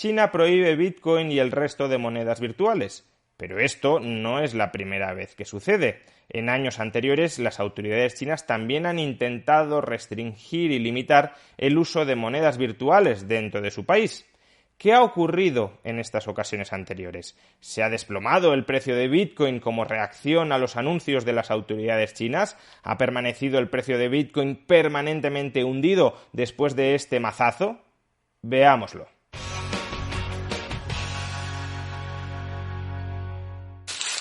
China prohíbe Bitcoin y el resto de monedas virtuales. Pero esto no es la primera vez que sucede. En años anteriores, las autoridades chinas también han intentado restringir y limitar el uso de monedas virtuales dentro de su país. ¿Qué ha ocurrido en estas ocasiones anteriores? ¿Se ha desplomado el precio de Bitcoin como reacción a los anuncios de las autoridades chinas? ¿Ha permanecido el precio de Bitcoin permanentemente hundido después de este mazazo? Veámoslo.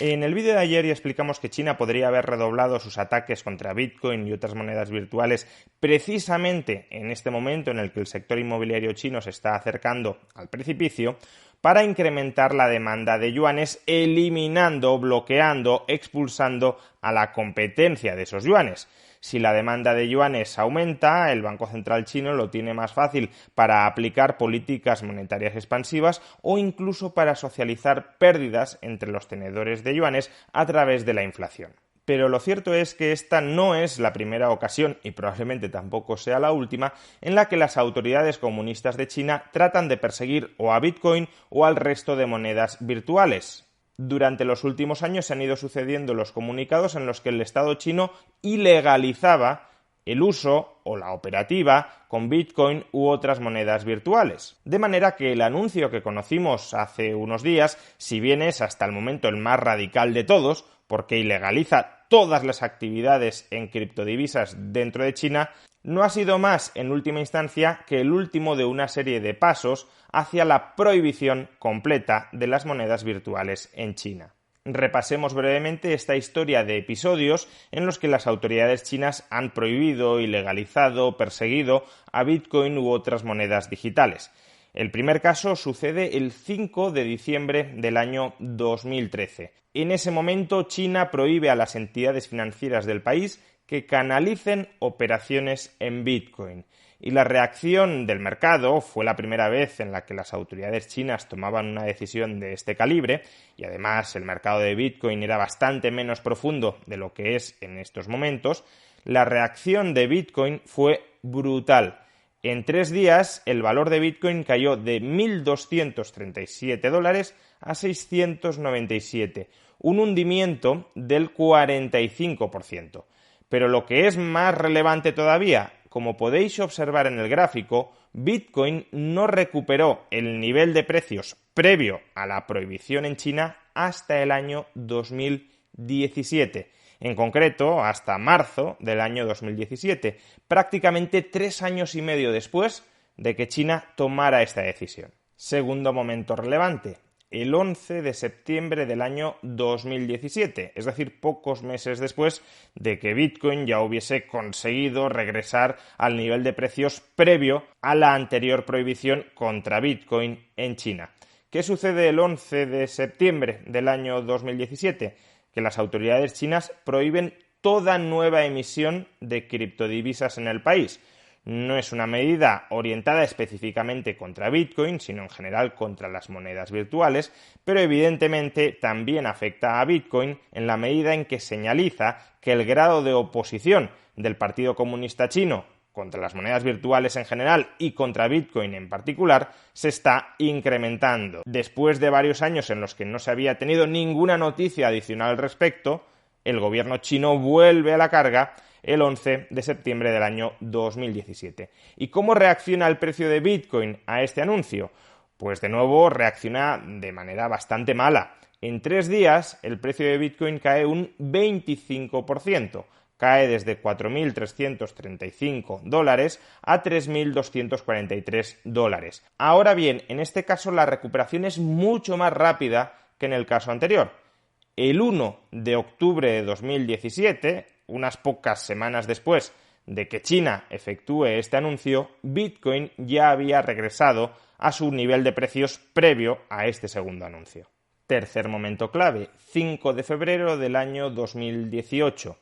En el vídeo de ayer ya explicamos que China podría haber redoblado sus ataques contra Bitcoin y otras monedas virtuales precisamente en este momento en el que el sector inmobiliario chino se está acercando al precipicio para incrementar la demanda de yuanes, eliminando, bloqueando, expulsando a la competencia de esos yuanes. Si la demanda de yuanes aumenta, el Banco Central chino lo tiene más fácil para aplicar políticas monetarias expansivas o incluso para socializar pérdidas entre los tenedores de yuanes a través de la inflación. Pero lo cierto es que esta no es la primera ocasión, y probablemente tampoco sea la última, en la que las autoridades comunistas de China tratan de perseguir o a Bitcoin o al resto de monedas virtuales. Durante los últimos años se han ido sucediendo los comunicados en los que el Estado chino ilegalizaba el uso o la operativa con Bitcoin u otras monedas virtuales. De manera que el anuncio que conocimos hace unos días, si bien es hasta el momento el más radical de todos, porque ilegaliza todas las actividades en criptodivisas dentro de China, no ha sido más, en última instancia, que el último de una serie de pasos hacia la prohibición completa de las monedas virtuales en China. Repasemos brevemente esta historia de episodios en los que las autoridades chinas han prohibido, ilegalizado, perseguido a Bitcoin u otras monedas digitales. El primer caso sucede el 5 de diciembre del año 2013. En ese momento, China prohíbe a las entidades financieras del país que canalicen operaciones en Bitcoin. Y la reacción del mercado fue la primera vez en la que las autoridades chinas tomaban una decisión de este calibre, y además el mercado de Bitcoin era bastante menos profundo de lo que es en estos momentos. La reacción de Bitcoin fue brutal. En 3 días, el valor de Bitcoin cayó de $1.237 a 697, un hundimiento del 45%. Pero lo que es más relevante todavía, como podéis observar en el gráfico, Bitcoin no recuperó el nivel de precios previo a la prohibición en China hasta el año 2017. En concreto, hasta marzo del año 2017, prácticamente 3 años y medio después de que China tomara esta decisión. Segundo momento relevante, el 11 de septiembre del año 2017, es decir, pocos meses después de que Bitcoin ya hubiese conseguido regresar al nivel de precios previo a la anterior prohibición contra Bitcoin en China. ¿Qué sucede el 11 de septiembre del año 2017? Que las autoridades chinas prohíben toda nueva emisión de criptodivisas en el país. No es una medida orientada específicamente contra Bitcoin, sino en general contra las monedas virtuales, pero evidentemente también afecta a Bitcoin en la medida en que señaliza que el grado de oposición del Partido Comunista Chino contra las monedas virtuales en general y contra Bitcoin en particular se está incrementando. Después de varios años en los que no se había tenido ninguna noticia adicional al respecto, el gobierno chino vuelve a la carga el 11 de septiembre del año 2017. ¿Y cómo reacciona el precio de Bitcoin a este anuncio? Pues de nuevo reacciona de manera bastante mala. En 3 días el precio de Bitcoin cae un 25%. Cae desde $4.335 a $3.243. Ahora bien, en este caso la recuperación es mucho más rápida que en el caso anterior. El 1 de octubre de 2017, unas pocas semanas después de que China efectúe este anuncio, Bitcoin ya había regresado a su nivel de precios previo a este segundo anuncio. Tercer momento clave, 5 de febrero del año 2018.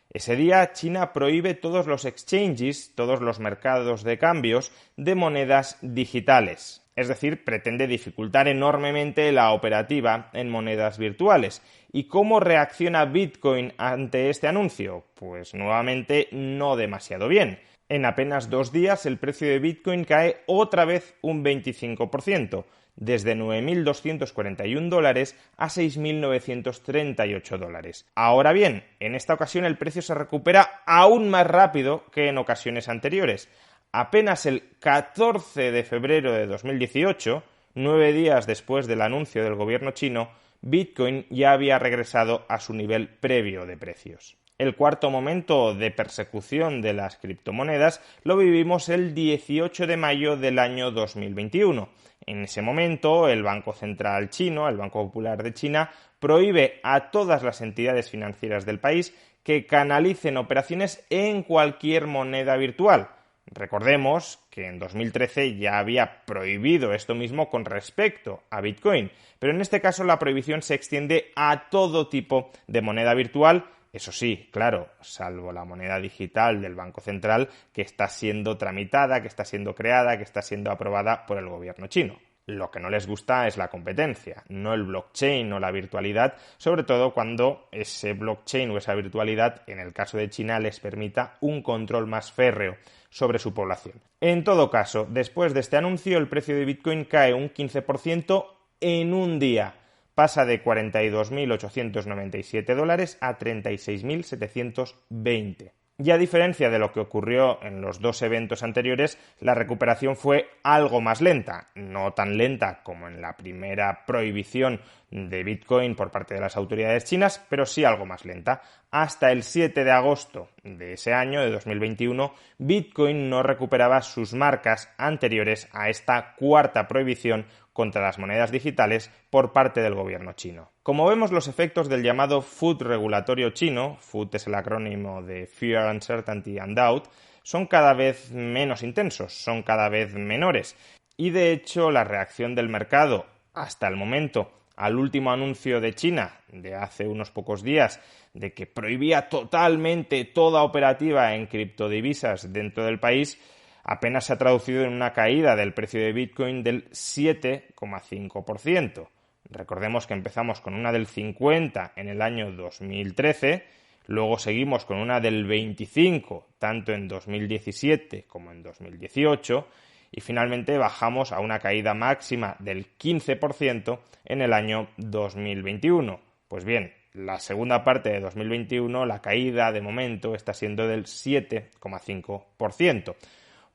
Ese día China prohíbe todos los exchanges, todos los mercados de cambios de monedas digitales. Es decir, pretende dificultar enormemente la operativa en monedas virtuales. ¿Y cómo reacciona Bitcoin ante este anuncio? Pues nuevamente no demasiado bien. En apenas 2 días el precio de Bitcoin cae otra vez un 25%, desde $9.241 a $6.938. Ahora bien, en esta ocasión el precio se recupera aún más rápido que en ocasiones anteriores. Apenas el 14 de febrero de 2018, 9 días después del anuncio del gobierno chino, Bitcoin ya había regresado a su nivel previo de precios. El cuarto momento de persecución de las criptomonedas lo vivimos el 18 de mayo del año 2021. En ese momento, el Banco Central chino, el Banco Popular de China, prohíbe a todas las entidades financieras del país que canalicen operaciones en cualquier moneda virtual. Recordemos que en 2013 ya había prohibido esto mismo con respecto a Bitcoin, pero en este caso la prohibición se extiende a todo tipo de moneda virtual. Eso sí, claro, salvo la moneda digital del Banco Central que está siendo tramitada, que está siendo creada, que está siendo aprobada por el gobierno chino. Lo que no les gusta es la competencia, no el blockchain o la virtualidad, sobre todo cuando ese blockchain o esa virtualidad, en el caso de China, les permita un control más férreo sobre su población. En todo caso, después de este anuncio, el precio de Bitcoin cae un 15% en un día. Pasa de $42.897 a $36.720. Y a diferencia de lo que ocurrió en los dos eventos anteriores, la recuperación fue algo más lenta. No tan lenta como en la primera prohibición de Bitcoin por parte de las autoridades chinas, pero sí algo más lenta. Hasta el 7 de agosto de ese año, de 2021, Bitcoin no recuperaba sus marcas anteriores a esta cuarta prohibición contra las monedas digitales por parte del gobierno chino. Como vemos, los efectos del llamado FUD regulatorio chino, FUD es el acrónimo de Fear, Uncertainty and Doubt, son cada vez menos intensos, son cada vez menores. Y de hecho, la reacción del mercado hasta el momento al último anuncio de China de hace unos pocos días de que prohibía totalmente toda operativa en criptodivisas dentro del país, apenas se ha traducido en una caída del precio de Bitcoin del 7,5%. Recordemos que empezamos con una del 50 en el año 2013, luego seguimos con una del 25, tanto en 2017 como en 2018, y finalmente bajamos a una caída máxima del 15% en el año 2021. Pues bien, la segunda parte de 2021, la caída de momento está siendo del 7,5%.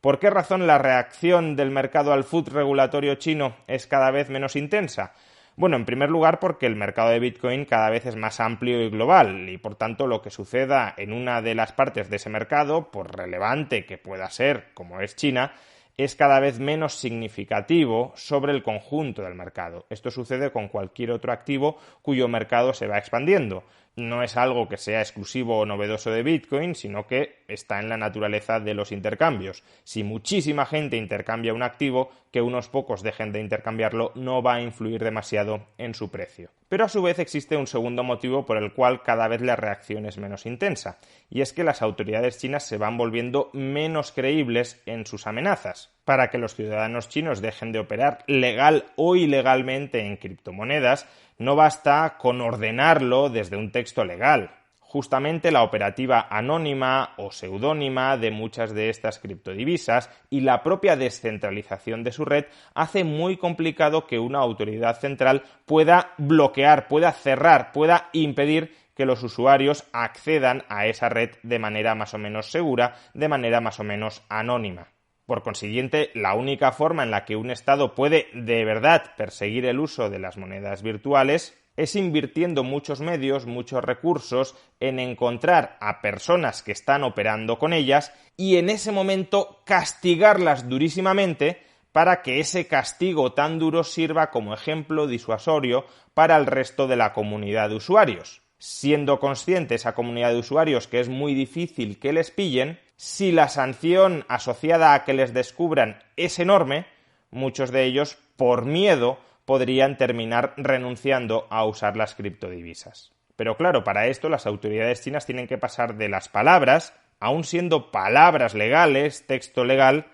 ¿Por qué razón la reacción del mercado al FUD regulatorio chino es cada vez menos intensa? Bueno, en primer lugar porque el mercado de Bitcoin cada vez es más amplio y global y por tanto lo que suceda en una de las partes de ese mercado, por relevante que pueda ser como es China, es cada vez menos significativo sobre el conjunto del mercado. Esto sucede con cualquier otro activo cuyo mercado se va expandiendo. No es algo que sea exclusivo o novedoso de Bitcoin, sino que está en la naturaleza de los intercambios. Si muchísima gente intercambia un activo, que unos pocos dejen de intercambiarlo no va a influir demasiado en su precio. Pero a su vez existe un segundo motivo por el cual cada vez la reacción es menos intensa, y es que las autoridades chinas se van volviendo menos creíbles en sus amenazas. Para que los ciudadanos chinos dejen de operar legal o ilegalmente en criptomonedas, no basta con ordenarlo desde un texto legal. Justamente la operativa anónima o seudónima de muchas de estas criptodivisas y la propia descentralización de su red hace muy complicado que una autoridad central pueda bloquear, pueda cerrar, pueda impedir que los usuarios accedan a esa red de manera más o menos segura, de manera más o menos anónima. Por consiguiente, la única forma en la que un Estado puede de verdad perseguir el uso de las monedas virtuales es invirtiendo muchos medios, muchos recursos en encontrar a personas que están operando con ellas y en ese momento castigarlas durísimamente para que ese castigo tan duro sirva como ejemplo disuasorio para el resto de la comunidad de usuarios. Siendo consciente esa comunidad de usuarios que es muy difícil que les pillen, si la sanción asociada a que les descubran es enorme, muchos de ellos, por miedo, podrían terminar renunciando a usar las criptodivisas. Pero claro, para esto las autoridades chinas tienen que pasar de las palabras, aun siendo palabras legales, texto legal,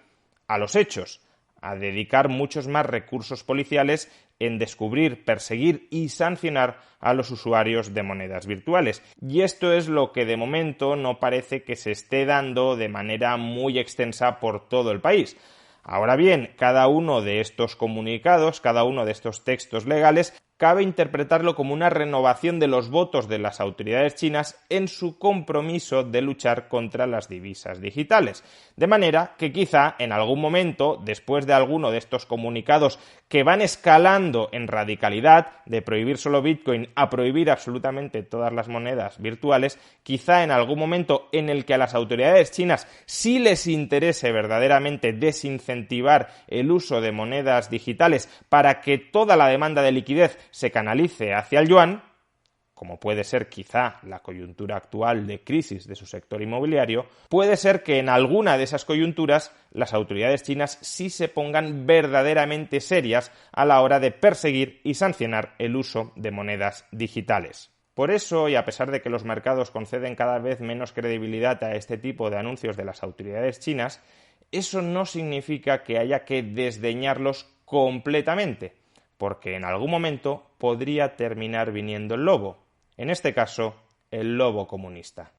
a los hechos, a dedicar muchos más recursos policiales en descubrir, perseguir y sancionar a los usuarios de monedas virtuales. Y esto es lo que de momento no parece que se esté dando de manera muy extensa por todo el país. Ahora bien, cada uno de estos comunicados, cada uno de estos textos legales, cabe interpretarlo como una renovación de los votos de las autoridades chinas en su compromiso de luchar contra las divisas digitales. De manera que quizá en algún momento, después de alguno de estos comunicados que van escalando en radicalidad, de prohibir solo Bitcoin a prohibir absolutamente todas las monedas virtuales, quizá en algún momento en el que a las autoridades chinas sí les interese verdaderamente desincentivar el uso de monedas digitales para que toda la demanda de liquidez se canalice hacia el yuan, como puede ser quizá la coyuntura actual de crisis de su sector inmobiliario, puede ser que en alguna de esas coyunturas las autoridades chinas sí se pongan verdaderamente serias a la hora de perseguir y sancionar el uso de monedas digitales. Por eso, y a pesar de que los mercados conceden cada vez menos credibilidad a este tipo de anuncios de las autoridades chinas, eso no significa que haya que desdeñarlos completamente, porque en algún momento podría terminar viniendo el lobo, en este caso, el lobo comunista.